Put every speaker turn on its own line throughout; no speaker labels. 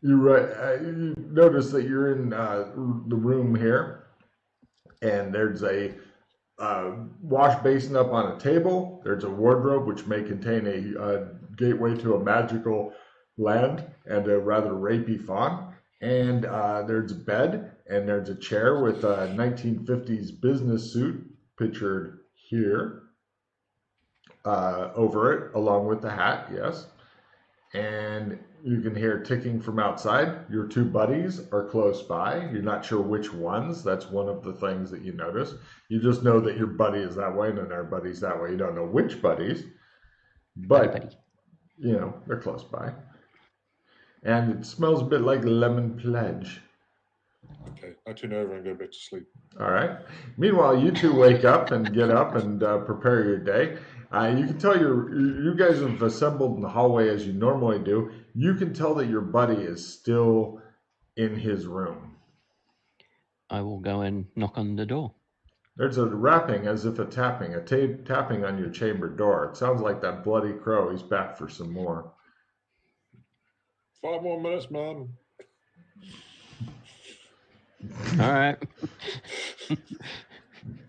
You notice that you're in the room here, and there's a wash basin up on a table. There's a wardrobe which may contain a gateway to a magical land and a rather rapey fawn. And there's a bed, and there's a chair with a 1950s business suit pictured here over it, along with the hat, yes. And you can hear ticking from outside. Your two buddies are close by. You're not sure which ones. That's one of the things that you notice. You just know that your buddy is that way and then their buddy's that way. You don't know which buddies, but you know they're close by. And it smells a bit like lemon pledge.
Okay, I turn over and go back to sleep.
All right. Meanwhile, you two wake up and get up and prepare your day. You can tell you guys have assembled in the hallway as you normally do. You can tell that your buddy is still in his room.
I will go and knock on the door.
There's a rapping as if a tapping on your chamber door. It sounds like that bloody crow. He's back for some more.
5 more minutes, Mom.
All right.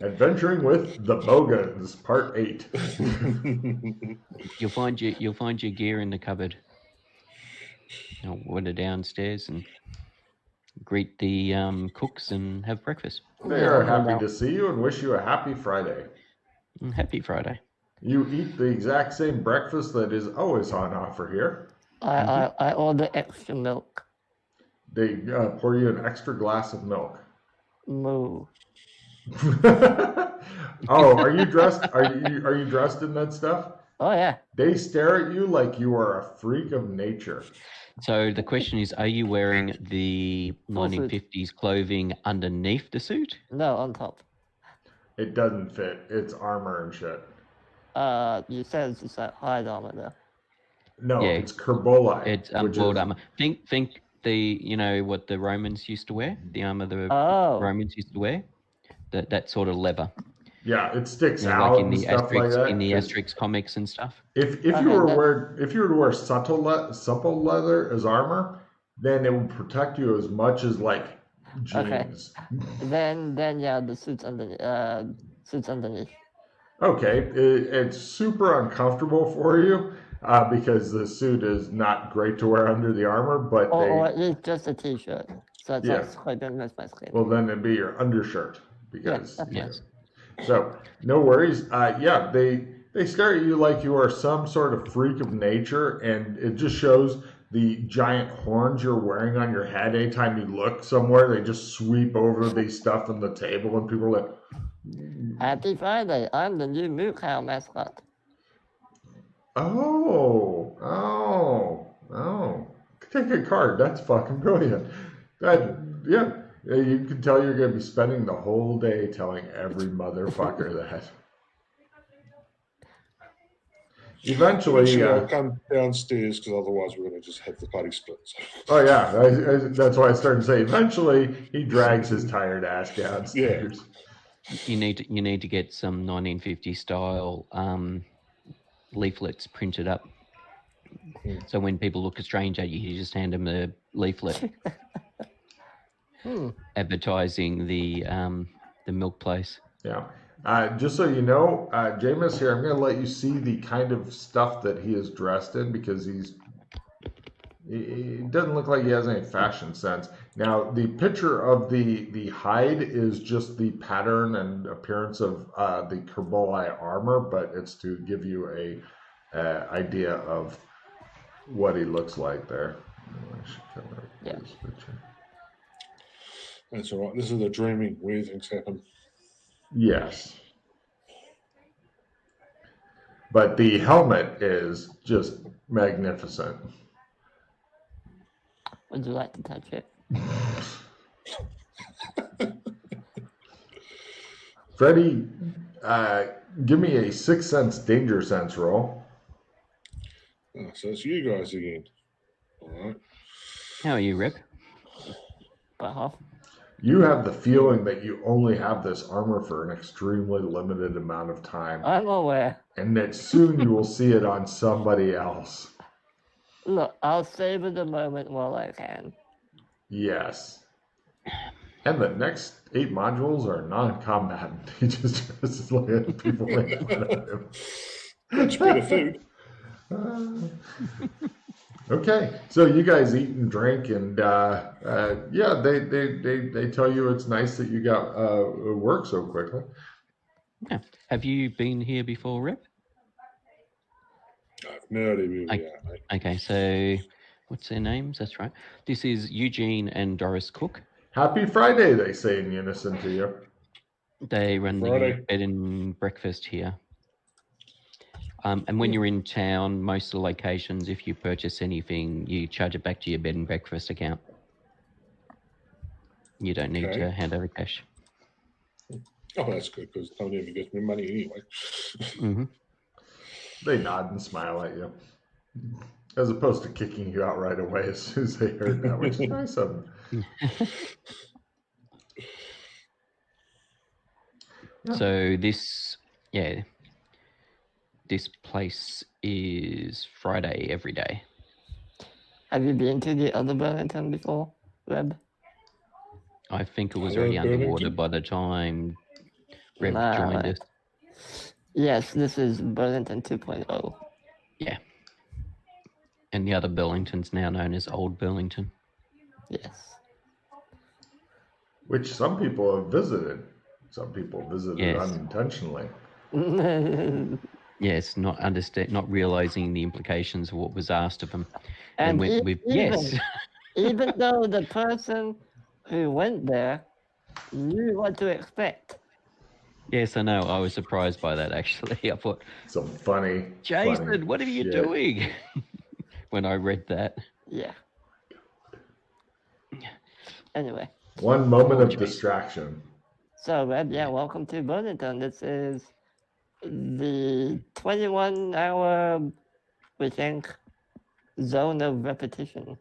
Adventuring with the Bogans, Part 8.
You'll find your gear in the cupboard. I'll wander downstairs and greet the cooks and have breakfast.
They are happy to see you and wish you a happy Friday.
Happy Friday.
You eat the exact same breakfast that is always on offer here.
I order extra milk.
They pour you an extra glass of milk.
Moo.
Oh, are you dressed? Are you dressed in that stuff?
Oh yeah.
They stare at you like you are a freak of nature.
So the question is, are you wearing the 1950s clothing underneath the suit?
No, on top.
It doesn't fit. It's armor and shit.
You said it's like hide armor though.
No, yeah, it's Kerbolai.
It's world armor. Think the what the Romans used to wear, the armor the Romans used to wear, that sort of leather.
Yeah, it sticks out
like in
and
the
stuff
Asterix,
like that.
in the Asterix comics and stuff.
If you were to wear supple leather as armor, then it would protect you as much as like jeans.
Okay. Then yeah, the suit's underneath.
Okay, it's super uncomfortable for you because the suit is not great to wear under the armor, but
or it's just a t-shirt, so it's quite don't mess my skin.
Well, then it'd be your undershirt because
yes.
So no worries. They stare at you like you are some sort of freak of nature, and it just shows the giant horns you're wearing on your head. Anytime you look somewhere, they just sweep over the stuff on the table, and people are like,
Happy Friday, I'm the new Moo Cow mascot.
Oh. Take a card. That's fucking brilliant. You can tell you're going to be spending the whole day telling every motherfucker that. Eventually,
I'll come downstairs because otherwise we're going to just have the party split.
Oh yeah, that's why I started to say. Eventually, he drags his tired ass downstairs.
Yeah. You need to get some 1950 style leaflets printed up. So when people look strange at you, you just hand them a leaflet advertising the milk place.
Yeah. Just so you know, Jameis here, I'm going to let you see the kind of stuff that he is dressed in because it doesn't look like he has any fashion sense. Now, the picture of the hide is just the pattern and appearance of the Kerbolai armor, but it's to give you a idea of what he looks like there.
Yeah.
That's all right. This is the dreaming where things happen.
Yes. But the helmet is just magnificent.
Would you like to touch it?
Freddie, give me a 6th sense danger sense roll.
Oh, so it's you guys again. All right.
How are you, Rip?
About half.
You have the feeling that you only have this armor for an extremely limited amount of time.
I'm aware.
And that soon you will see it on somebody else.
Look, I'll savor the moment while I can.
Yes. And the next 8 modules are non-combatant. He just is looking at people making fun of him.
That's a bit of food.
Okay, so you guys eat and drink, and yeah, they tell you it's nice that you got work so quickly.
Yeah. Have you been here before, Rep?
I've no idea who we are, mate.
Okay, so what's their names? That's right. This is Eugene and Doris Cook.
Happy Friday, they say in unison to you.
They run
Friday.
the bed and breakfast here. And when you're in town, most of the locations, if you purchase anything, you charge it back to your bed and breakfast account. You don't need
Okay.
to hand over cash.
Oh, that's good because Tony never gives me money anyway.
Mm-hmm.
They nod and smile at you, as opposed to kicking you out right away as soon as they heard that, which is nice of them.
So this place is Friday every day.
Have you been to the other Burlington before, Reb?
I think it was
Hello,
already underwater
Burlington.
by the time Reb
Nah,
joined
right.
us.
Yes, this is Burlington 2.0.
Yeah. And the other Burlington's now known as Old Burlington.
Yes.
Which some people have visited. Some people visited
Yes.
unintentionally.
Yes, not realizing the implications of what was asked of them.
And
with yes.
Even though the person who went there knew what to expect.
Yes, I know. I was surprised by that, actually. I thought,
Some funny
Jason, what are you
shit.
doing? When I read that.
Yeah. Anyway.
One moment of
Jason.
distraction.
So, Reb, yeah, welcome to Burlington. This is the 21-hour, we think, zone of repetition.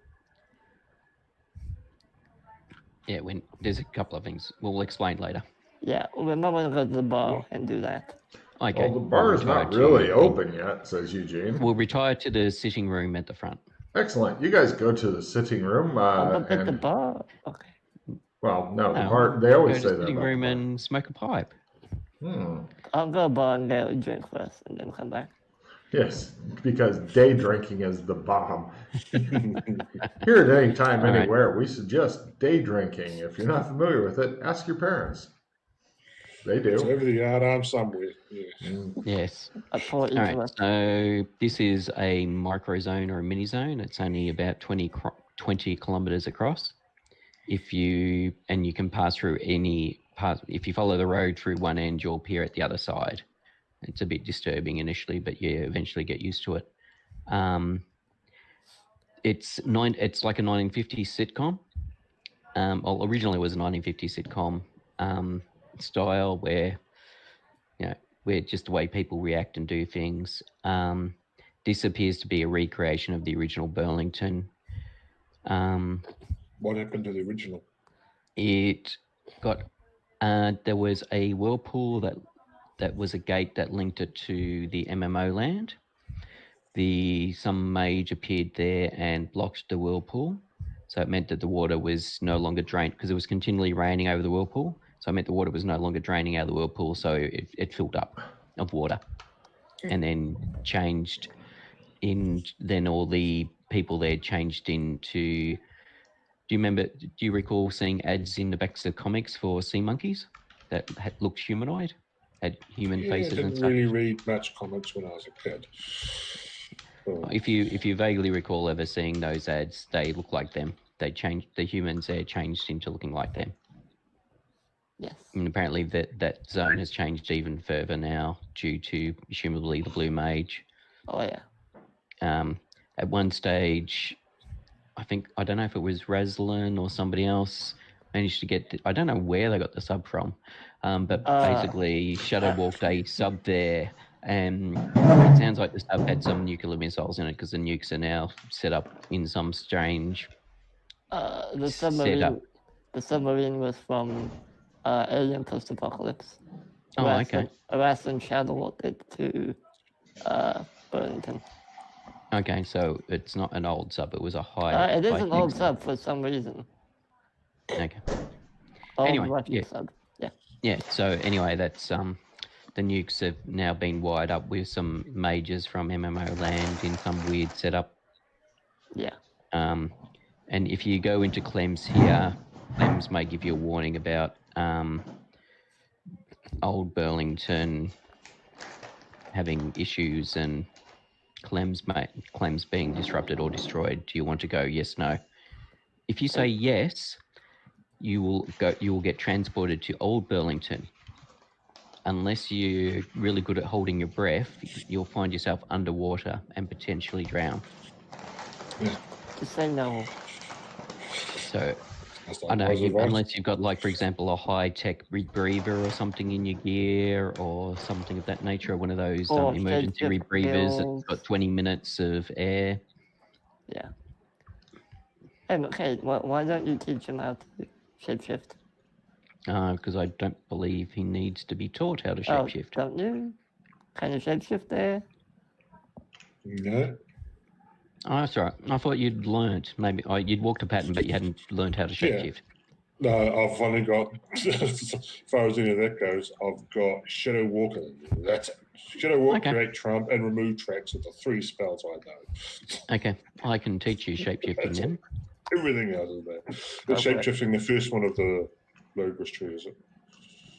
Yeah, there's a couple of things. We'll explain later.
Yeah, we might want to go to the bar and do that.
Okay.
Well, the bar is not really open yet, says Eugene.
We'll retire to the sitting room at the front.
Excellent. You guys go to the sitting room.
But
and
the bar? Okay.
Well, no, the
No,
bar. They always
go to
say
the
that
sitting
about the
room
bar.
and smoke a pipe.
I'll go bar and get a drink first and then come back.
Yes, because day drinking is the bomb. Here at any time,
All right.
anywhere, we suggest day drinking. If you're not familiar with it, ask your parents. They
It's
do.
over the yardarm somewhere. Yeah.
Yes.
For each
All
of
right.
us.
So this is a micro zone or a mini zone. It's only about 20 kilometers across. You can pass through any part. If you follow the road through one end, you'll appear at the other side. It's a bit disturbing initially, but you eventually get used to it. It's like a 1950s sitcom. Well, originally it was a 1950s sitcom style where just the way people react and do things. This appears to be a recreation of the original Burlington.
What happened to the original?
It got there was a whirlpool that was a gate that linked it to the MMO land. Some mage appeared there and blocked the whirlpool, so it meant that the water was no longer drained because it was continually raining over the whirlpool. So it meant the water was no longer draining out of the whirlpool, so it filled up of water, and then changed then all the people there changed into. Do you recall seeing ads in the backs of comics for sea monkeys that looked humanoid, had human faces
I
and
didn't
stuff?
really read much comics when I was a kid. Oh.
If you vaguely recall ever seeing those ads, they look like them. They changed, the humans there changed into looking like them.
Yes.
And apparently that zone has changed even further now due to presumably the Blue Mage.
Oh, yeah.
At one stage, I don't know if it was Raslin or somebody else managed to get, I don't know where they got the sub from, but basically Shadow walked a sub there, and it sounds like the sub had some nuclear missiles in it because the nukes are now set up in some strange
the
setup.
submarine was from Alien Post-Apocalypse.
Oh, okay.
Raslin Shadow walked it to Burlington.
Okay, so it's not an old sub. It was a high.
It is
high
an
tech
old sub for some reason.
Okay.
Old
Anyway,
Russian
yeah.
sub. Yeah.
Yeah. So anyway, that's the nukes have now been wired up with some mages from MMO land in some weird setup.
Yeah.
And if you go into Clem's here, Clem's may give you a warning about Old Burlington having issues and Clem's being disrupted or destroyed. Do you want to go? Yes, no. If you say yes, you will get transported to Old Burlington. Unless you're really good at holding your breath, you'll find yourself underwater and potentially drown.
Just say no.
So I know unless you've got, like, for example, a high-tech rebreather or something in your gear or something of that nature, or one of those emergency rebreathers that's got 20 minutes of air.
Yeah. Okay, why don't you teach him how to shapeshift?
Because I don't believe he needs to be taught how to shapeshift.
Oh, don't you? Can you shapeshift there?
No.
Oh, that's right. I thought you'd learnt. Maybe you'd walked a pattern, but you hadn't learned how to shapeshift.
No, I've only got, as far as any of that goes, I've got Shadow Walker. That's it. Shadow Walk, Create Trump, and Remove Tracks are the 3 spells I know.
Okay, I can teach you shapeshifting then.
Everything else is there. The shapeshifting, the first one of the Logos tree, is it?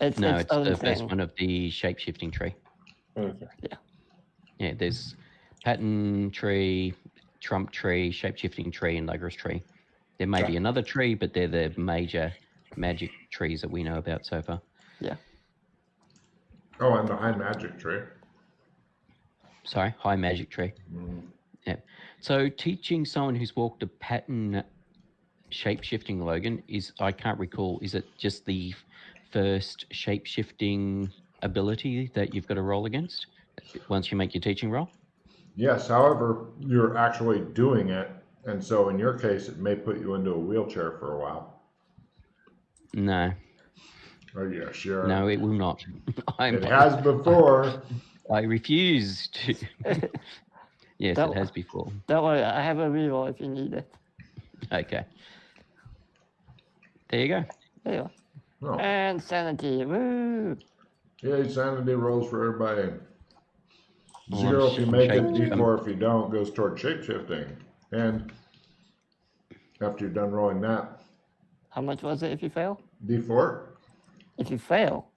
It's the first one of the shapeshifting tree.
Okay.
Yeah.
Yeah, there's pattern tree, trump tree, shapeshifting tree, and Logos tree. There may be another tree, but they're the major magic trees that we know about so far.
Yeah.
Oh, and the high magic tree.
Sorry, high magic tree. Yeah. So teaching someone who's walked a pattern shape-shifting, Logan, I can't recall, is it just the first shape-shifting ability that you've got to roll against once you make your teaching roll?
Yes, however, you're actually doing it, and so in your case, it may put you into a wheelchair for a while.
No.
Oh, yeah, sure.
No, it will not.
It has before.
I refuse to. Yes, it has before.
Don't worry, I have a reroll if you need it.
Okay. There you go.
There you go.
Oh.
And sanity. Woo!
Yay, sanity rolls for everybody. 0 if you make it, D4 if you don't, goes toward shapeshifting. And after you're done rolling that.
How much was it if you fail?
D4?
If you fail?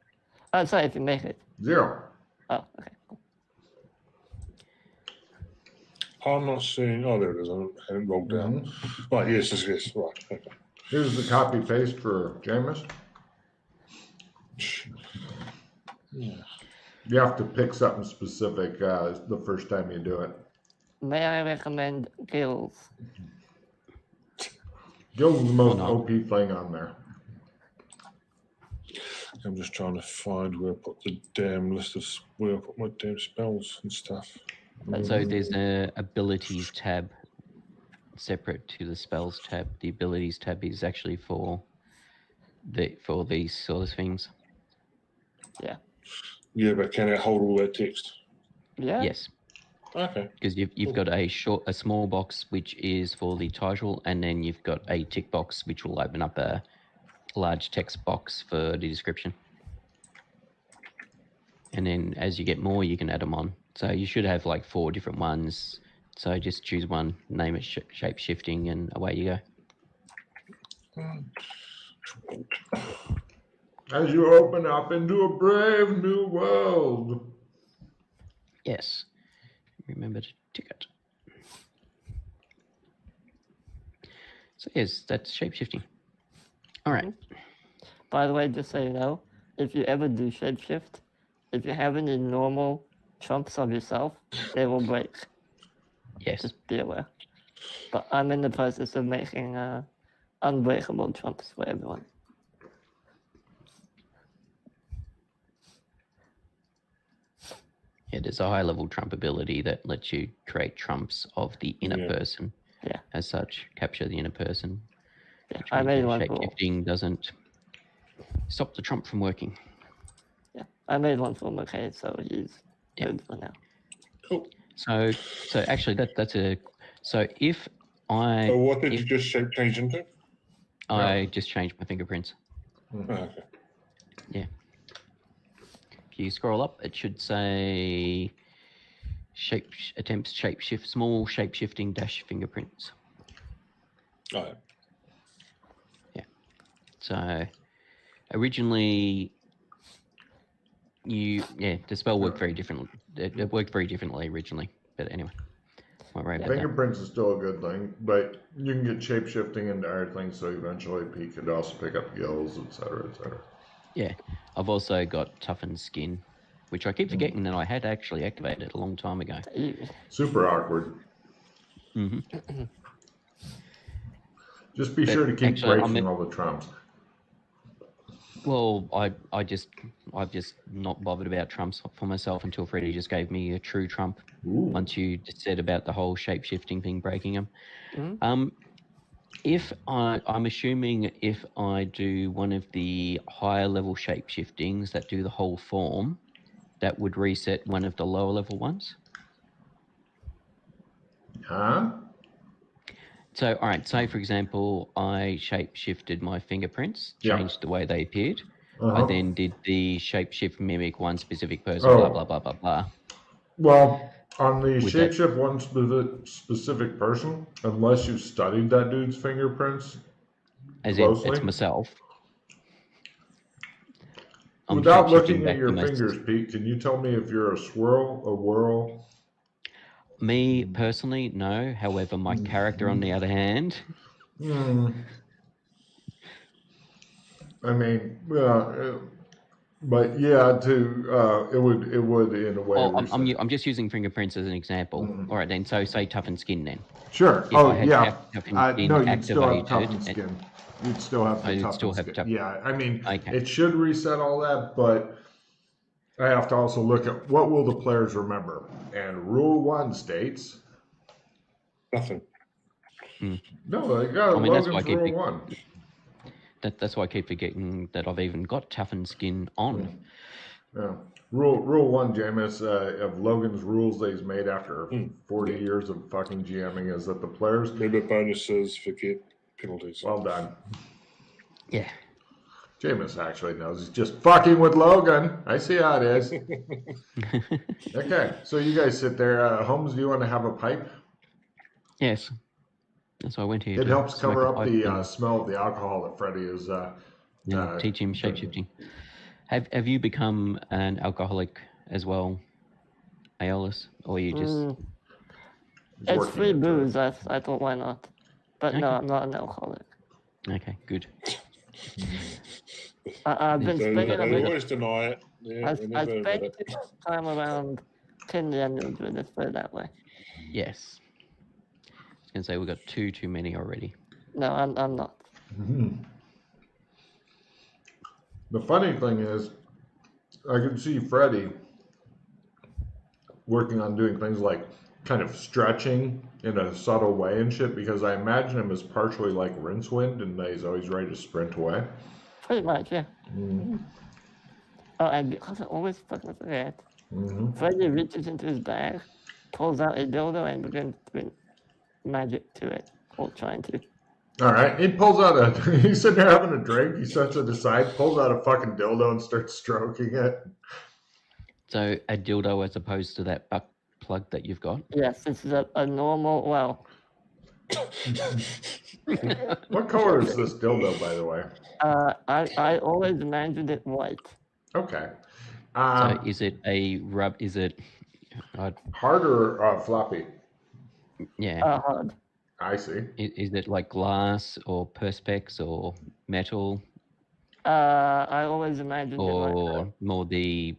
Oh, sorry, if you make it.
0.
Oh, okay, cool.
I'm not seeing. Oh, there it is. I haven't rolled down. Right, yes. Right. Okay.
Here's the copy paste for Jameis.
Yeah.
You have to pick something specific the first time you do it.
May I recommend Gills?
Gills is the most OP thing on there.
I'm just trying to find where I put the damn list of where I put my damn spells and stuff.
So there's an abilities tab separate to the spells tab. The abilities tab is actually for these sort of things.
Yeah.
Yeah, but can it hold all that text?
Yeah.
Yes.
Okay.
Because you've got a small box which is for the title, and then you've got a tick box which will open up a large text box for the description. And then as you get more, you can add them on. So you should have like 4 different ones. So just choose one, name it shape shifting, and away you go.
As you open up into a brave new world.
Yes. Remember to tick it. So yes, that's shape shifting. All right.
By the way, just so you know, if you ever do shapeshift, if you have any normal trumps of yourself, they will break.
Yes.
Just be aware. But I'm in the process of making unbreakable trumps for everyone.
Yeah, there's a high-level trump ability that lets you create trumps of the inner person.
Yeah.
As such, capture the inner person.
Yeah, I made one for
shape-shifting doesn't stop the trump from working.
Yeah, I made one for McKay, so he's good for now.
Cool.
So actually, that's a. So if I.
So what did
if
you just shape change into?
I just changed my fingerprints.
Oh, okay.
If you scroll up, it should say small shape shifting - fingerprints.
Oh, yeah.
So originally, the spell worked very differently. It worked very differently originally, but anyway, won't worry about that.
Fingerprints is still a good thing, but you can get shape shifting into other things. So eventually, Pete could also pick up gills, etc., etc.
Yeah, I've also got toughened skin, which I keep forgetting that I had actually activated a long time ago.
Super awkward.
Mm-hmm.
Just be sure to keep
actually,
breaking all the trumps.
Well, I've just not bothered about trumps for myself until Freddie just gave me a true trump.
Ooh.
Once you said about the whole shape shifting thing, breaking them.
Mm-hmm.
I'm assuming if I do one of the higher level shape shiftings that do the whole form, that would reset one of the lower level ones.
Huh?
So, all right, say for example, I shape shifted my fingerprints, changed the way they appeared. I then did the shapeshift mimic one specific person, blah, blah, blah, blah, blah.
Well, on the shapeshift one specific person, unless you studied that dude's fingerprints closely.
It's myself.
Without looking at your fingers, Pete, can you tell me if you're a swirl, a whirl?
Me personally, no. However, my character, on the other hand.
I mean, but yeah, it would in a way.
Well, I'm just using fingerprints as an example. All right, then. So say toughened skin then.
Sure.
If I had toughened skin
no, you'd
activated,
still have toughened skin. You'd still have the toughened skin. Yeah, I mean, it should reset all that, but I have to also look at what will the players remember. And Rule 1 states
nothing.
No, they got Logan's Rule 1.
That's why I keep forgetting that I've even got toughened skin on.
Yeah. Rule 1, Jameis, of Logan's rules that he's made after 40 years of fucking GMing is that the players...
Remember bonuses, forget penalties.
Well done.
Yeah.
Jameis actually knows. He's just fucking with Logan. I see how it is. Okay, so you guys sit there. Holmes, do you want to have a pipe?
Yes. That's why I went here.
It helps cover up the smell of the alcohol that Freddie is...
teach him shapeshifting. Have you become an alcoholic as well, Aeolus? Or you just...
It's free booze. I thought, why not? But no, I'm not an alcoholic.
Okay, good.
I've been spending a bit.
Always deny it. Yeah,
I spent time around 10 lemons with it, put it that way.
Yes. I was going to say we've got too many already.
No, I'm not.
The funny thing is, I can see Freddie working on doing things like kind of stretching in a subtle way and shit, because I imagine him as partially like Rincewind and that he's always ready to sprint away.
Pretty much, yeah. Oh, and because I always fucking forget, Freddie reaches into his bag, pulls out a dildo, and begins doing magic to it, or trying to.
All right, he pulls out he's sitting there having a drink, he sets it aside, pulls out a fucking dildo and starts stroking it.
So a dildo as opposed to that butt plug that you've got?
Yes, this is a normal, well...
What color is this dildo, by the way?
I always imagined it white.
Okay.
So is it a rub? Is it
hard or floppy?
Yeah.
Hard.
I see.
Is it like glass or perspex or metal?
I always imagined
or it more the,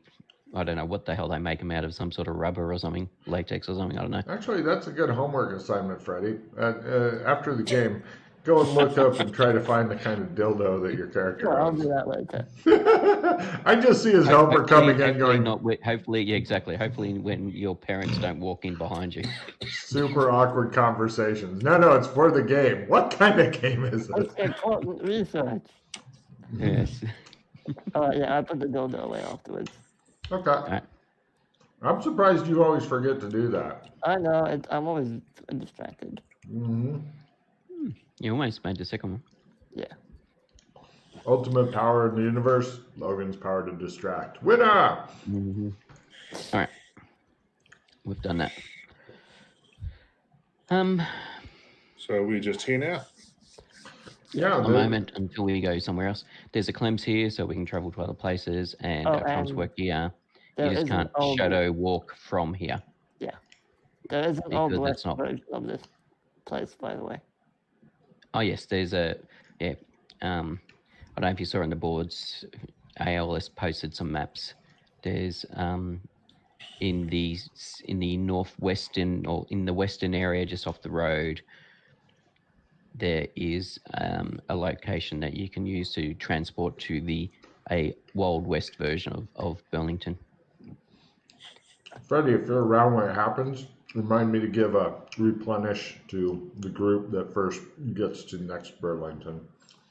I don't know what the hell they make them out of, some sort of rubber or something, latex or something. I don't know.
Actually, that's a good homework assignment, Freddie. After the game, go and look up and try to find the kind of dildo that your character has.
I'll do that later.
I just see his helper coming in going...
Hopefully, yeah, exactly. Hopefully when your parents don't walk in behind you.
Super awkward conversations. No, it's for the game. What kind of game is this?
It's important research.
Yes.
Yeah, I put the dildo away afterwards.
Okay. I'm surprised you always forget to do that.
I know. I'm always distracted.
Mm-hmm.
You almost made the second one.
Yeah.
Ultimate power in the universe. Logan's power to distract. Winner!
Mm-hmm. All right. We've done that.
So we're just here now?
Yeah,
For the moment, until we go somewhere else. There's a Clems here, so we can travel to other places, and our comms work here. You just can't shadow walk from here.
Yeah. There is an old
Because
west
it's not-
version of this place, by the way.
Oh yes, there's a I don't know if you saw on the boards. ALS posted some maps. There's in the northwestern or in the western area, just off the road, there is a location that you can use to transport to a Wild West version of Burlington.
Freddie, if you're around when it happens, remind me to give a replenish to the group that first gets to next Burlington.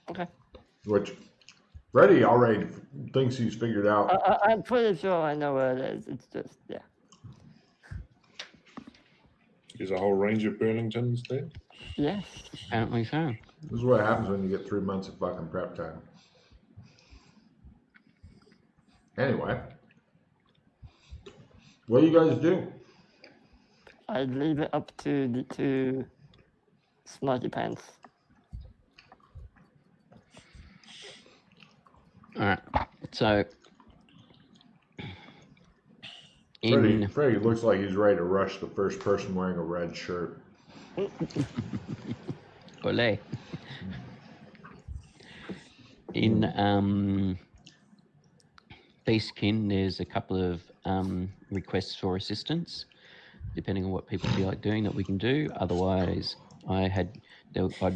Okay.
Which Freddie already thinks he's figured out.
I'm pretty sure I know where it is. It's just, yeah.
There's a whole range of Burlingtons there?
Yes.
Apparently so.
This is what happens when you get 3 months of fucking prep time. Anyway, what do you guys do?
I'd leave it up to the two smarty pants.
All right. So,
Freddie looks like he's ready to rush the first person wearing a red shirt.
Olé. In Beastkin, there's a couple of requests for assistance, depending on what people feel like doing that we can do. Otherwise, I'd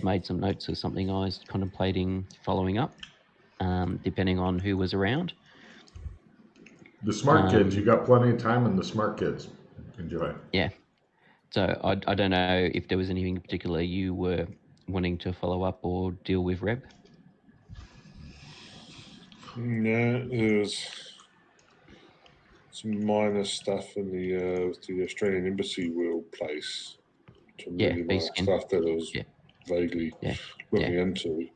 made some notes of something I was contemplating following up, depending on who was around.
The smart kids, you got plenty of time in the smart kids. Enjoy.
Yeah. So I don't know if there was anything in particular you were wanting to follow up or deal with, Reb?
No, there's some minor stuff in the Australian Embassy workplace. Some really minor stuff that I was vaguely looking into.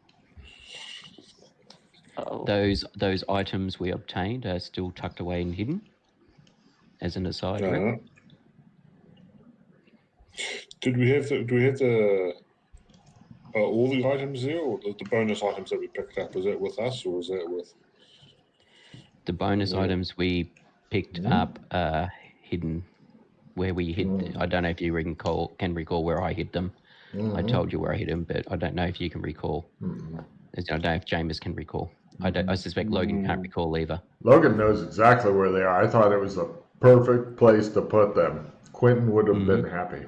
Those items we obtained are still tucked away and hidden. As an aside, Reb.
Do we have the all the items there, or the bonus items that we picked up? Is that with us, or is that with
the bonus items we picked up? Hidden where we hid. I don't know if you can recall where I hid them. I told you where I hid them, but I don't know if you can recall. I don't know if James can recall. I suspect Logan can't recall either.
Logan knows exactly where they are. I thought it was the perfect place to put them. Quentin would have been happy.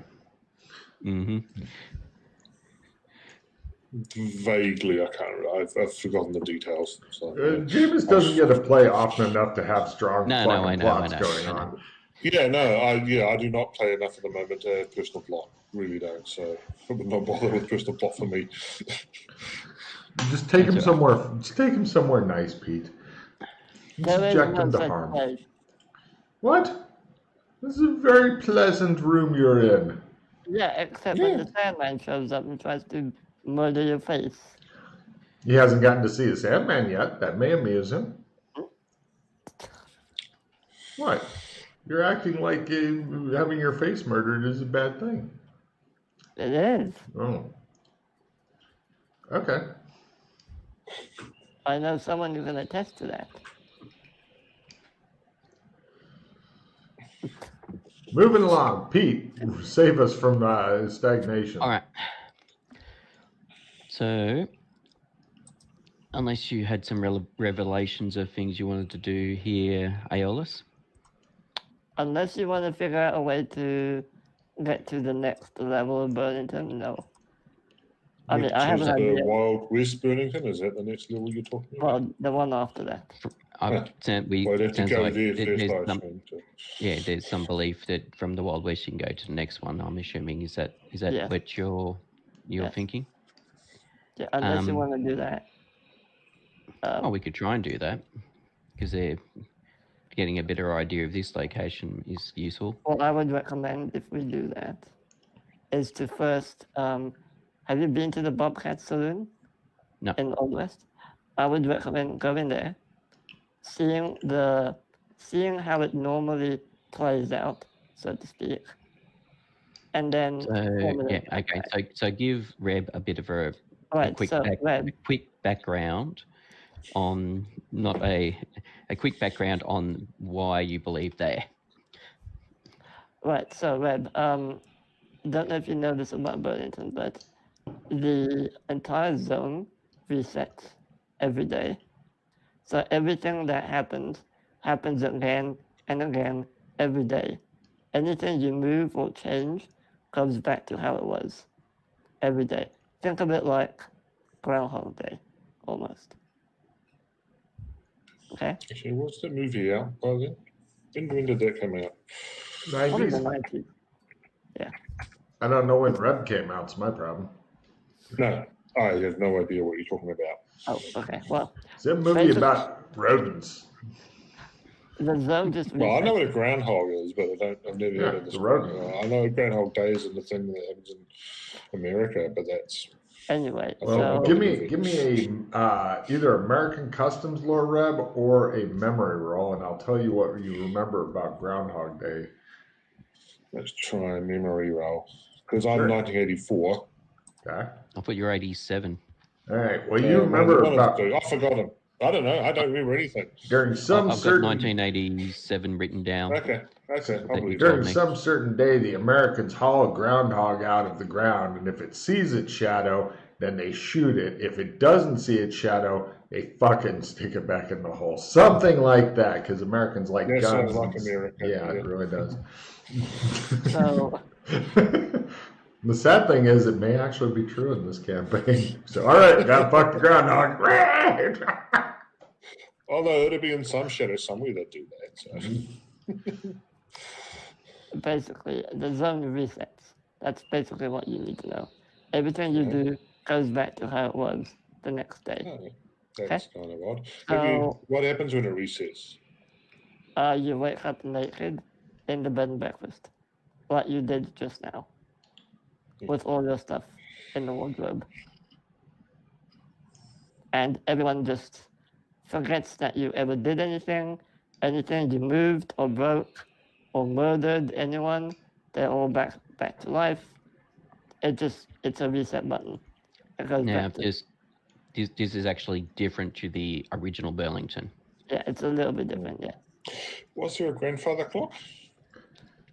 Vaguely, I can't remember. I've forgotten the details. So,
James doesn't get to play often enough to have strong plots going on.
I do not play enough at the moment to have personal plot. Really don't. So I would not bother with personal plot for me.
Just take him somewhere. Just take him somewhere nice, Pete. Subject him to harm. What? This is a very pleasant room you're in.
Yeah, except when the Sandman shows up and tries to murder your face.
He hasn't gotten to see the Sandman yet. That may amuse him. What? You're acting like having your face murdered is a bad thing.
It is.
Oh. Okay.
I know someone who can attest to that.
Moving along. Pete, save us from stagnation.
All right. So, unless you had some revelations of things you wanted to do here, Aeolus?
Unless you want to figure out a way to get to the next level of Burlington, no. I mean, I have an idea.
Wild West Burlington, is that the next level you're talking about?
Well, the one after that.
There's some belief that from the Wild West you can go to the next one. I'm assuming is that what you're thinking?
Yeah, unless you want to do that.
We could try and do that because getting a better idea of this location is useful.
What I would recommend if we do that is to first, have you been to the Bobcat Saloon?
No.
In Old West? I would recommend going there, seeing how it normally plays out, so to speak, and then
So give Reb a bit of a quick background on a quick background on why you believe there.
Right. So Reb, don't know if you know this about Burlington, but the entire zone resets every day. So everything that happens again and again every day. Anything you move or change comes back to how it was every day. Think of it like Groundhog Day, almost. Okay?
Actually, what's the movie out by then? When did that come out?
Probably the
90s.
90s. Yeah.
I don't know when Reb came out. It's my problem.
No, I have no idea what you're talking about.
Oh, okay. Well,
it's a movie about rodents.
The zone just.
Well, I know what a groundhog is, but I've never heard of this. I know Groundhog Day is the thing that happens in America, but that's.
Anyway,
well, give me a either American Customs lore, Reb, or a memory roll, and I'll tell you what you remember about Groundhog Day.
Let's try a memory roll, because I'm 1984.
Okay.
I thought you were 87.
All right. Well, you remember about.
I forgot him. I don't know. I don't remember anything.
During some
I've got 1987 written down.
Okay.
During some certain day, the Americans haul a groundhog out of the ground, and if it sees its shadow, then they shoot it. If it doesn't see its shadow, they fucking stick it back in the hole. Something like that, because Americans like guns.
Sounds like America.
Yeah, it really does.
So.
The sad thing is, it may actually be true in this campaign. So, all right, gotta fuck the groundhog.
Although it'll be in some shadow somewhere that do that. So.
Basically, the zone resets. That's basically what you need to know. Everything you do goes back to how it was the next day.
Oh, that's kind of odd.
So,
what happens when it resets?
You wake up naked in the bed and breakfast, like you did just now, with all your stuff in the wardrobe. And everyone just forgets that you ever did anything you moved or broke or murdered anyone. They're all back to life. It's a reset button. It goes back to...
This is actually different to the original Burlington.
Yeah, it's a little bit different, yeah.
Was there a grandfather clock?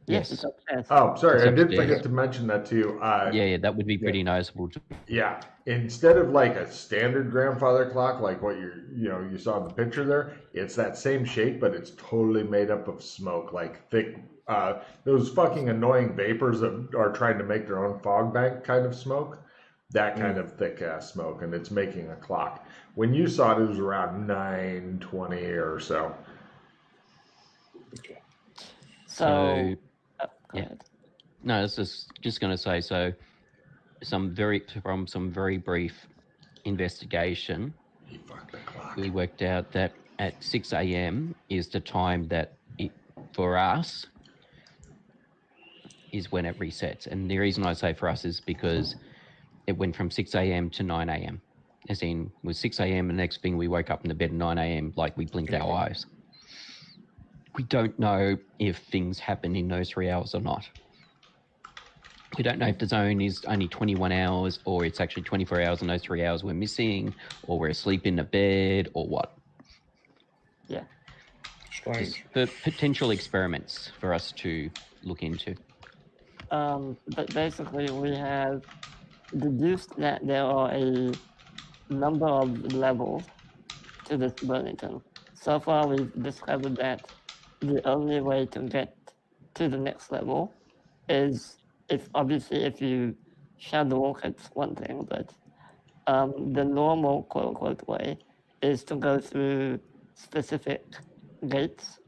Yes, it's upstairs.
Oh, sorry, I did forget to mention that to you.
Yeah, that would be pretty noticeable.
Yeah, instead of like a standard grandfather clock, like what you saw in the picture there, it's that same shape, but it's totally made up of smoke, like thick, those fucking annoying vapors that are trying to make their own fog bank kind of smoke. That kind of thick ass smoke, and it's making a clock. When you saw it was around 9:20 or so.
Okay.
So yeah. No, I was just going to say, so from some very brief investigation, we worked out that at 6 a.m. is the time that for us is when it resets. And the reason I say for us is because it went from 6 a.m. to 9 a.m. As in, it was 6 a.m. and the next thing we woke up in the bed at 9 a.m. like we blinked our eyes. We don't know if things happen in those 3 hours or not. We don't know if the zone is only 21 hours or it's actually 24 hours and those 3 hours we're missing, or we're asleep in the bed, or what.
Yeah.
Strange.
The potential experiments for us to look into.
But basically we have deduced that there are a number of levels to this Burlington. So far we've discovered that the only way to get to the next level is if you shadow walk, it's one thing, but the normal quote unquote way is to go through specific gates.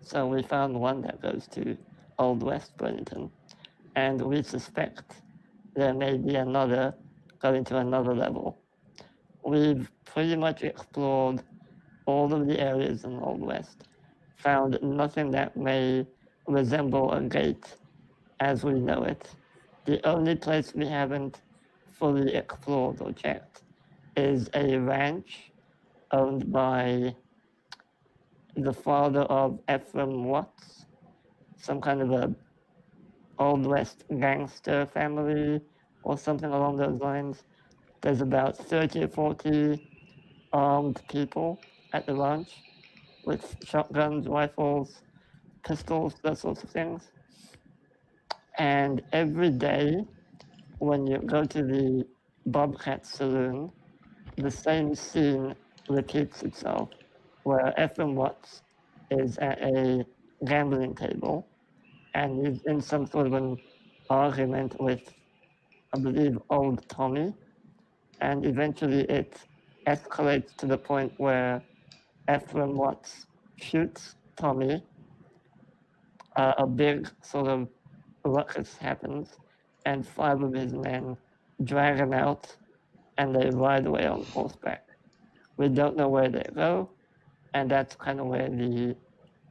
So we found one that goes to Old West Burlington, and we suspect there may be another going to another level. We've pretty much explored all of the areas in Old West, found nothing that may resemble a gate as we know it. The only place we haven't fully explored or checked is a ranch owned by the father of Ephraim Watts, some kind of a Old West gangster family or something along those lines. There's about 30 or 40 armed people at the ranch with shotguns, rifles, pistols, those sorts of things. And every day when you go to the Bobcat Saloon, the same scene repeats itself, where Ephraim Watts is at a gambling table and is in some sort of an argument with, I believe, old Tommy. And eventually it escalates to the point where Ephraim Watts shoots Tommy. A big sort of ruckus happens, and 5 of his men drag him out, and they ride away on horseback. We don't know where they go, and that's kind of where the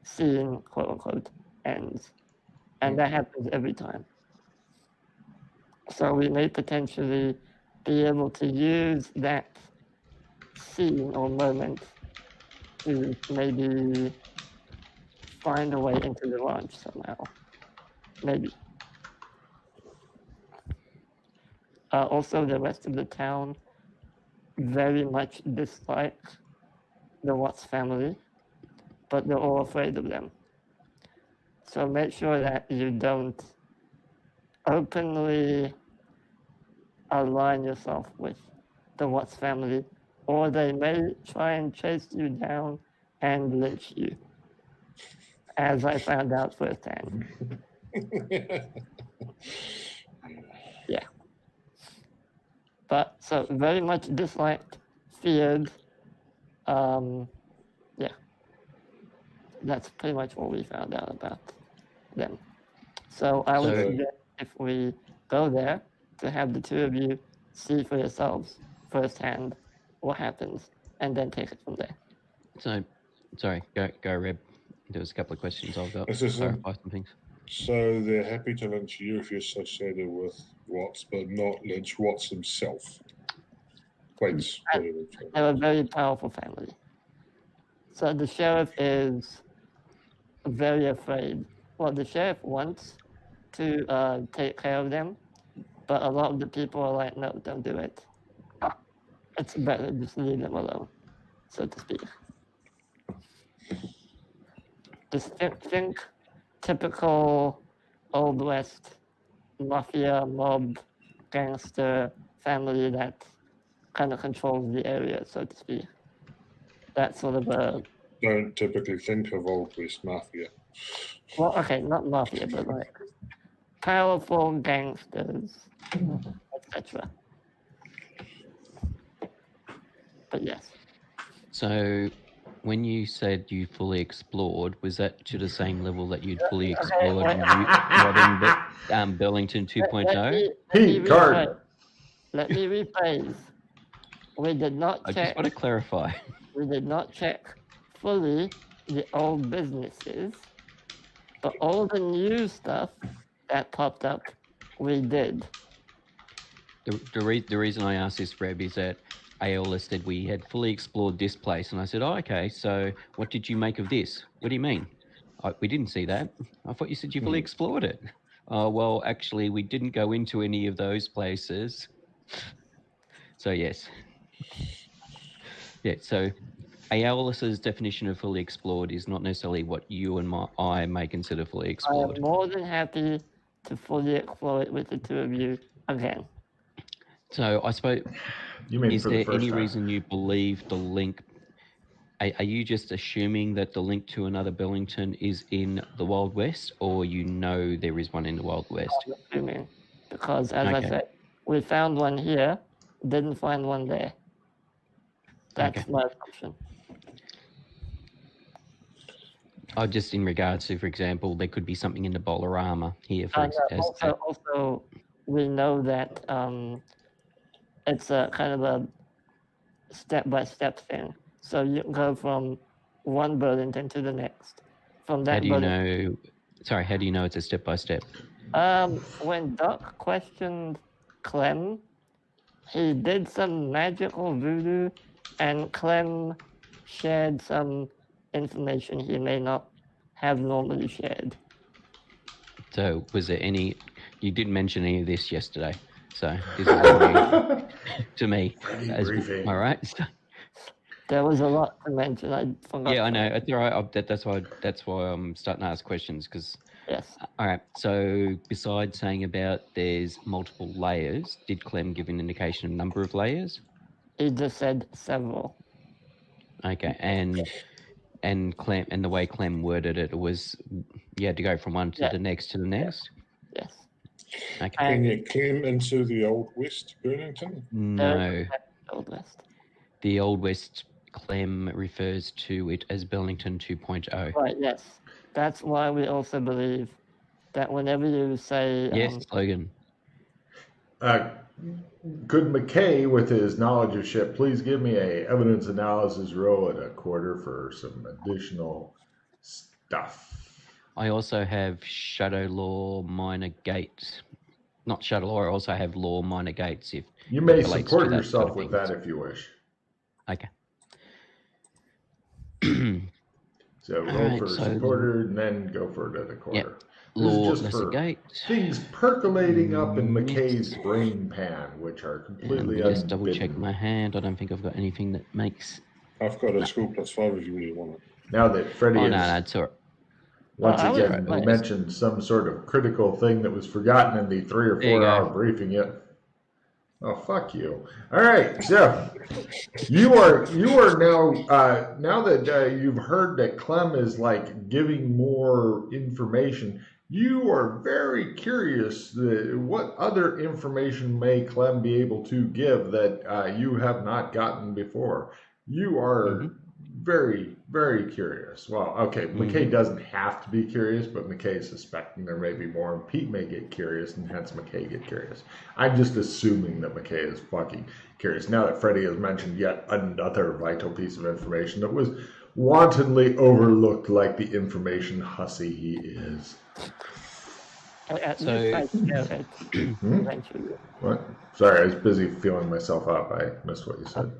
scene, quote unquote, ends. And that happens every time. So we may potentially be able to use that scene or moment to maybe find a way into the ranch somehow. Maybe. Also, the rest of the town very much dislike the Watts family, but they're all afraid of them. So make sure that you don't openly align yourself with the Watts family, or they may try and chase you down and lynch you, as I found out firsthand. Yeah. But so very much disliked, feared. Yeah. That's pretty much all we found out about them. So I would suggest if we go there to have the 2 of you see for yourselves firsthand what happens and then take it from there.
So, sorry, go Reb. There was a couple of questions I've got
This
to
is
clarify some things.
So they're happy to lynch you if you're associated with Watts, but not lynch Watts himself. Wait,
they're a very powerful family. So the sheriff is very afraid. Well, the sheriff wants to take care of them, but a lot of the people are like, no, don't do it. It's better just leave them alone, so to speak. Just think typical Old West mafia, mob, gangster family that kind of controls the area, so to speak. That sort of a...
Don't typically think of Old West mafia.
Well, okay, not mafia, but like powerful gangsters, etc. But yes.
So, when you said you fully explored, was that to the same level that you'd fully explored modern Burlington 2.0?
Let me rephrase. We did not check.
I just want to clarify.
We did not check fully the old businesses, but all the new stuff that popped up, we did.
The reason I asked this, Reb, is that Aola said we had fully explored this place, and I said, oh, okay, so what did you make of this? What do you mean? We didn't see that. I thought you said you fully explored it. Well, actually, we didn't go into any of those places. So, yes. Yeah, so Aolis's definition of fully explored is not necessarily what you and I may consider fully explored.
I'm more than happy to fully explore it with the 2 of you again.
So I suppose, is there any
time?
reason you believe the link? Are you just assuming that the link to another Burlington is in the Wild West, or you know there is one in the Wild West?
I'm assuming, because as I said, we found one here, didn't find one there. That's my assumption.
Oh, just in regards to, for example, there could be something in the Bolorama here.
Also, we know that it's a kind of a step-by-step thing. So you go from one Burlington to the next, from that.
How do you know? Sorry, how do you know it's a step-by-step?
When Doc questioned Clem, he did some magical voodoo, and Clem shared some information he may not have normally shared.
So, was there any? You didn't mention any of this yesterday, so this is all new to me.
briefing.
All right. So,
There was a lot to mention. I forgot.
yeah, I know. It's all right. That's why I'm starting to ask questions because.
Yes.
All right. So, besides saying about there's multiple layers, did Clem give an indication of number of layers?
He just said several.
Okay, and Clem and the way Clem worded it was you had to go from one to the next to the next.
Yes.
Okay.
Can you climb into the Old West, Burlington?
No.
Old West.
The Old West Clem refers to it as Burlington 2.0.
Right. Yes. That's why we also believe that whenever you say
yes, Logan.
Could McKay, with his knowledge of shit, please give me a evidence analysis roll at a quarter for some additional stuff?
I also have Shadow Law Minor Gates. Not Shadow Law, I also have Law Minor Gates. If
you may
relates
support
to that
yourself
sort of
with
things.
that if you wish.
Okay.
So roll for supporter and then go for it at a quarter.
Yep.
This
Law
is just for
Gate.
things percolating up in McKay's brain pan, which are completely
just double check
unbidden.
my hand. I don't think I've got anything that makes.
I've got a school +5 if you really want it.
Now that Freddie
Oh,
has
no, it's all right.
once again mentioned some sort of critical thing that was forgotten in the 3 or 4 hour briefing yet. Oh, fuck you. All right, so you are now now that you've heard that Clem is like giving more information, you are very curious what other information may Clem be able to give that you have not gotten before. You are very, very curious. Well, okay, McKay doesn't have to be curious, but McKay is suspecting there may be more, and Pete may get curious, and hence McKay get curious. I'm just assuming that McKay is fucking curious. Now that Freddie has mentioned yet another vital piece of information that was wantonly overlooked like the information hussy he is. What? Sorry, I was busy feeling myself up. I missed what you said.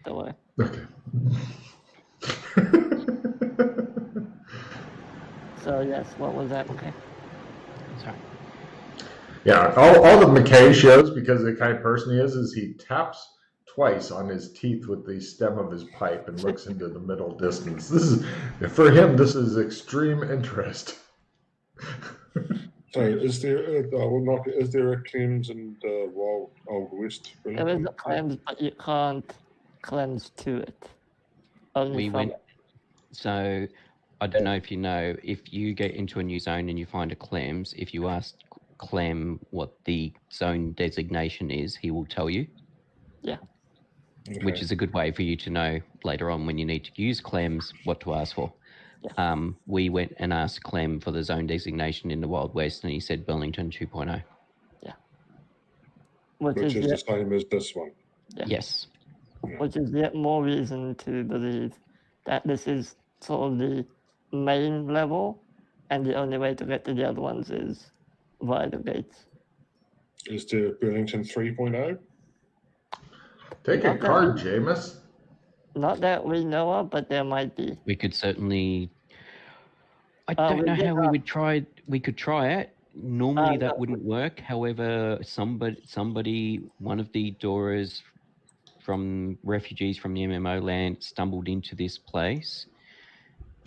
Don't worry.
Okay.
So yes, what was that? Okay.
Sorry.
Yeah, all the McKay shows, because the kind of person he is he taps twice on his teeth with the stem of his pipe and looks into the middle distance. This is, for him, this is extreme interest.
So is there a Clems and Wild Old West?
There is a Clems, but you can't cleanse to it. Only
so I don't know if you know, if you get into a new zone and you find a Clems, if you ask Clem what the zone designation is, he will tell you.
Yeah.
Okay.
Which is a good way for you to know later on when you need to use Clems what to ask for.
Yeah.
We went and asked Clem for the zone designation in the Wild West, and he said Burlington 2.0.
Yeah.
Which is the same as this one.
Yeah.
Yes.
Which is yet more reason to believe that this is sort of the main level, and the only way to get to the other ones is via the gates.
Is there Burlington 3.0?
Take a card, Jameis.
Not that we know of, but there might be.
We could certainly. I don't know how we would try. We could try it. Normally that wouldn't work. However, somebody, one of the Doras from refugees from the MMO land stumbled into this place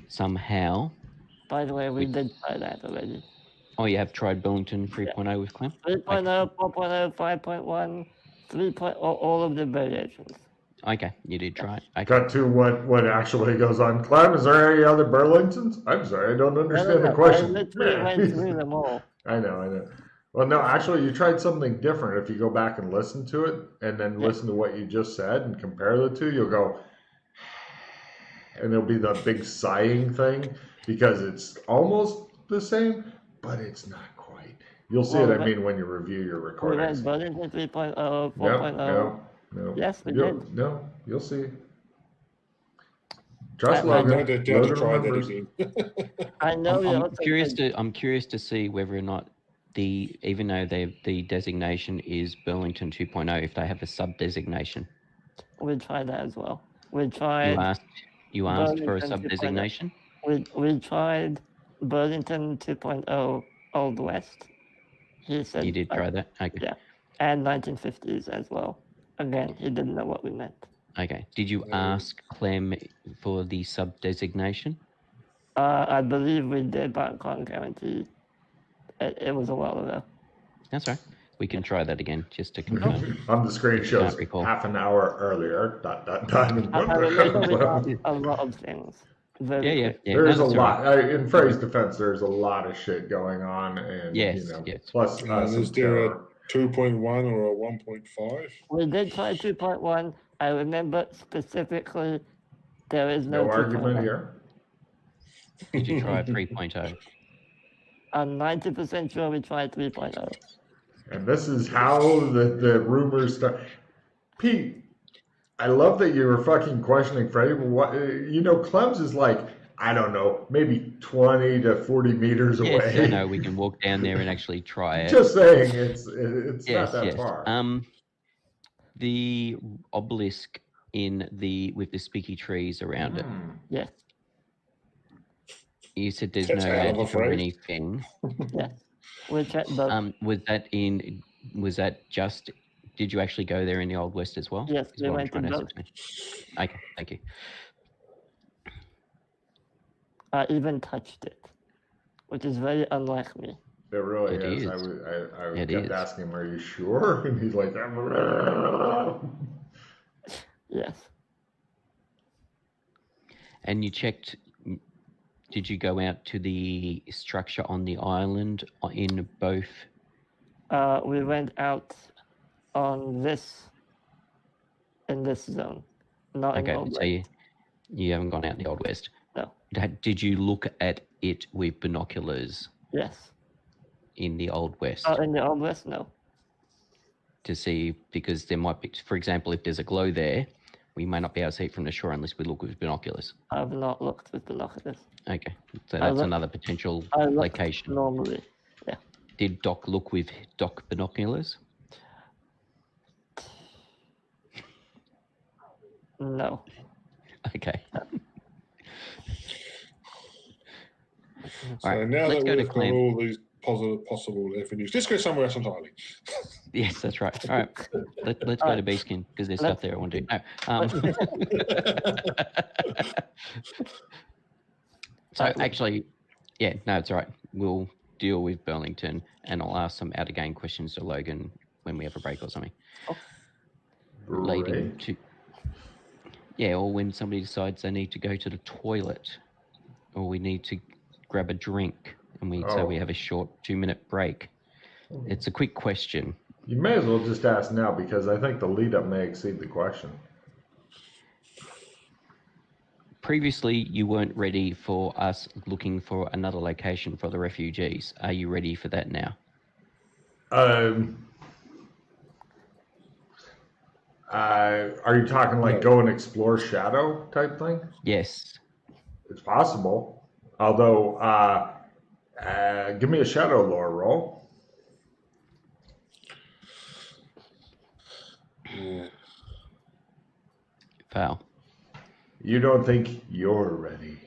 somehow.
By the way, we did try that already.
Oh, you have tried Burlington 3.0 with Clem?
3.0, 4.0, 5.1, 3.0, all of the variations.
Okay, you did try it. Okay.
Got to what actually goes on. Clem, is there any other Burlingtons? I'm sorry, I don't understand the question.
I literally went through them all.
I know. Well, no, actually, you tried something different. If you go back and listen to it, and then listen to what you just said and compare the two, you'll go, and it'll be the big sighing thing, because it's almost the same, but it's not quite. You'll see what I mean when you review your recordings.
We read Burlington 3.0, 4.0.
No.
Yes, we did.
No, you'll see. Trust
I
Logan.
No, don't have to
Logan
try that
remembers.
again.
I know you also said-
I'm curious to see whether or not even though the designation is Burlington 2.0, if they have a sub designation.
we tried that as well. We tried.
You asked for a
Burlington
sub
2.0.
designation.
We tried Burlington 2.0 Old West. He said
You did try that. Okay.
Yeah, and 1950s as well. Again, he didn't know what we meant.
Okay. Did you ask Clem for the sub designation?
I believe we did, but I can't guarantee. It was a while ago.
That's right. We can try that again just to confirm.
On the screen
If you can't
shows
recall.
half an hour earlier. ...
I remember we got a lot of things. Very quick.
There's
No,
a
that's all
lot.
right.
In Frey's defense, there's a lot of shit going on, and
Yes,
you know,
yes.
plus
And
some
is there a
terror.
2.1 or a 1.5?
We did try 2.1. I remember specifically there is no,
No
2.1.
argument here.
Did you try 3.0?
I'm 90% sure we tried 3.0.
And this is how the rumors start. Pete, I love that you were fucking questioning Frey. What Clem's is like, I don't know, maybe 20 to 40 meters away.
Yes, I know. We can walk down there and actually try it.
Just saying, it's
Yes,
not that
yes.
far.
The obelisk with the spiky trees around it.
Yes,
You said there's
That's
no
kind of
magic or
afraid.
anything.
yes. We checked both.
Was that just? Did you actually go there in the Old West as well?
Yes,
Is
we
what I'm
went to
trying to
both.
ascertain. Okay, thank you.
I even touched it, which is very unlike me.
It really
It
is.
is.
I
It
kept
is.
asking him, "Are you sure?" And he's like,
Yes.
And you checked. Did you go out to the structure on the island in both?
We went out on in this zone, not in
Okay,
Old
so
West.
you haven't gone out in the Old West.
No.
Did you look at it with binoculars
Yes.
in the Old West
In the Old West, no.
to see, because there might be, for example, if there's a glow there, we may not be able to see it from the shore unless we look with binoculars.
I've not looked with binoculars.
Okay, so that's another potential location.
Normally, yeah.
Did Doc look with Doc binoculars?
No.
Okay.
So
Alright,
now
let's
that
go to
we've got
Clem.
all these possible avenues, let's go somewhere else entirely.
Yes, that's right. All right, let's go to Beaskin because there's stuff there I want to do. No. So actually, yeah, no, it's all right. We'll deal with Burlington, and I'll ask some out of game questions to Logan when we have a break or something. Relating to, or when somebody decides they need to go to the toilet, or we need to grab a drink, and so we have a short 2-minute break. It's a quick question.
You may as well just ask now because I think the lead up may exceed the question.
Previously, you weren't ready for us looking for another location for the refugees. Are you ready for that now?
Are you talking like go and explore Shadow type thing?
Yes.
It's possible. Although, give me a Shadow lore roll.
Fail.
You don't think you're ready.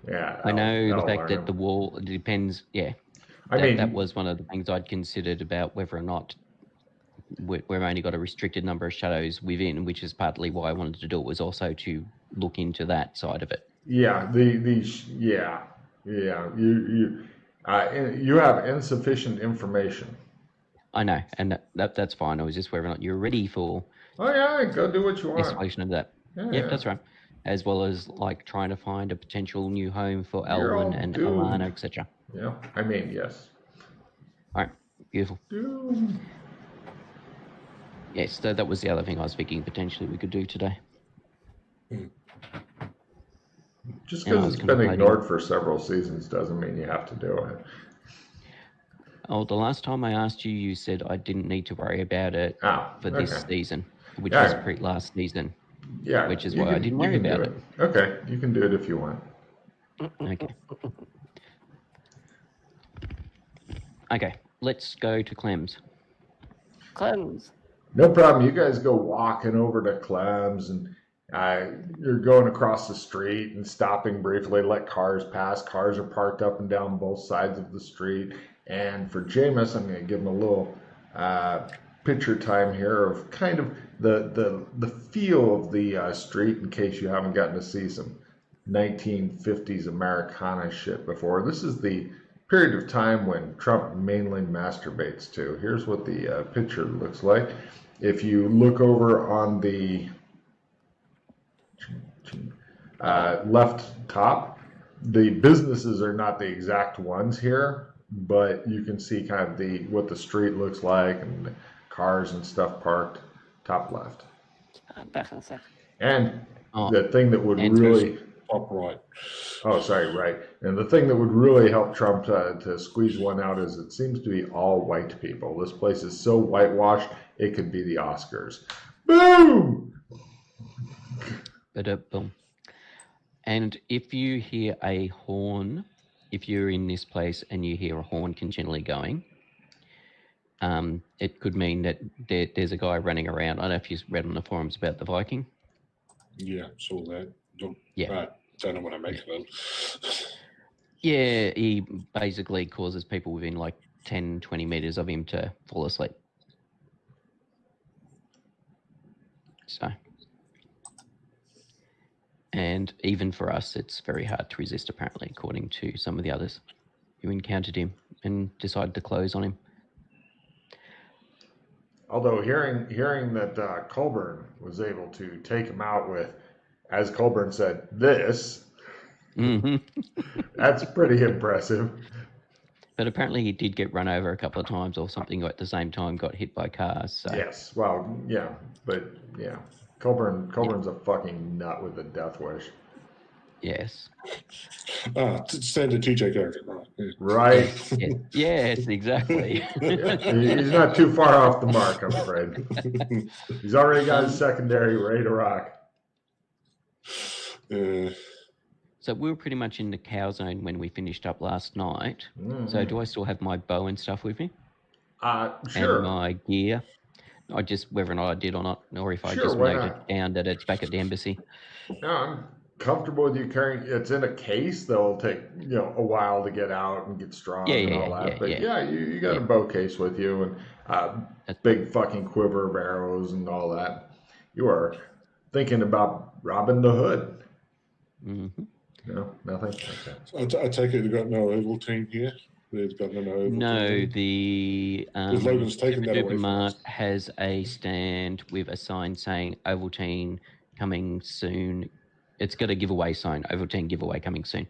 Yeah.
I know the
that'll
fact
learn
that
him.
the wall depends. Yeah.
I mean,
that was one of the things I'd considered about whether or not we've only got a restricted number of shadows within, which is partly why I wanted to do it, was also to look into that side of it.
Yeah, you have insufficient information.
I know, and that's fine. I was just whether or not you're ready for.
Oh yeah, go do what you want.
Explanation of that. Yep, that's right. As well as like trying to find a potential new home for Elwyn and Alana, etc.
Yeah, I mean yes.
All right, beautiful.
Doom.
Yes, so that was the other thing I was thinking potentially we could do today.
Just because it's been ignored for several seasons doesn't mean you have to do it.
Oh, the last time I asked you, you said I didn't need to worry about it for this season, which was last season.
Yeah,
which is
you
why I
can-
didn't
you
worry
can do
about it.
Okay, you can do it if you want.
Okay. Okay, let's go to Clem's.
Cleanse.
No problem. You guys go walking over to Clem's, and you're going across the street and stopping briefly, let cars pass. Cars are parked up and down both sides of the street. And for Jameis, I'm going to give him a little picture time here of kind of the feel of the street, in case you haven't gotten to see some 1950s Americana shit before. This is the period of time when Trump mainly masturbates to. Here's what the picture looks like. If you look over on the left top, the businesses are not the exact ones here, but you can see kind of what the street looks like and the cars and stuff parked top left.
Back in a sec.
And the thing that would
and
really...
Top right.
Oh, sorry, right. And the thing that would really help Trump to squeeze one out is it seems to be all white people. This place is so whitewashed, it could be the Oscars. Boom!
Boom. And if you hear a horn, if you're in this place and you hear a horn continually going, it could mean that there's a guy running around. I don't know if you've read on the forums about the Viking.
Yeah, saw that.
Yeah.
Don't know what I make of them.
Yeah, he basically causes people within like 10, 20 meters of him to fall asleep. So, and even for us, it's very hard to resist, apparently, according to some of the others who encountered him and decided to close on him.
Although hearing that Colburn was able to take him out with, as Colburn said, this, that's pretty impressive.
But apparently he did get run over a couple of times or something at the same time, got hit by cars. So.
Yes, well, yeah, but yeah. Colburn's a fucking nut with a death wish.
Yes.
Standard TJ character.
Right.
Yes, exactly.
He's not too far off the mark, I'm afraid. He's already got his secondary ready to rock.
So we were pretty much in the cow zone when we finished up last night. Mm-hmm. So do I still have my bow and stuff with me?
Sure.
And my gear? I just, whether or not I did or not, or if I just noted down that it's back at the embassy.
No, I'm comfortable with you carrying. It's in a case. That'll take a while to get out and get strong and all that. But you got a bow case with you and a big fucking quiver of arrows and all that. You are thinking about robbing the hood.
Mm-hmm.
No, nothing.
Okay. I take it you've got no oval team here. They've got no oval team.
No, the
Logan's taken that away from us.
has a stand with a sign saying Ovaltine coming soon. It's got a giveaway sign, Ovaltine giveaway coming soon.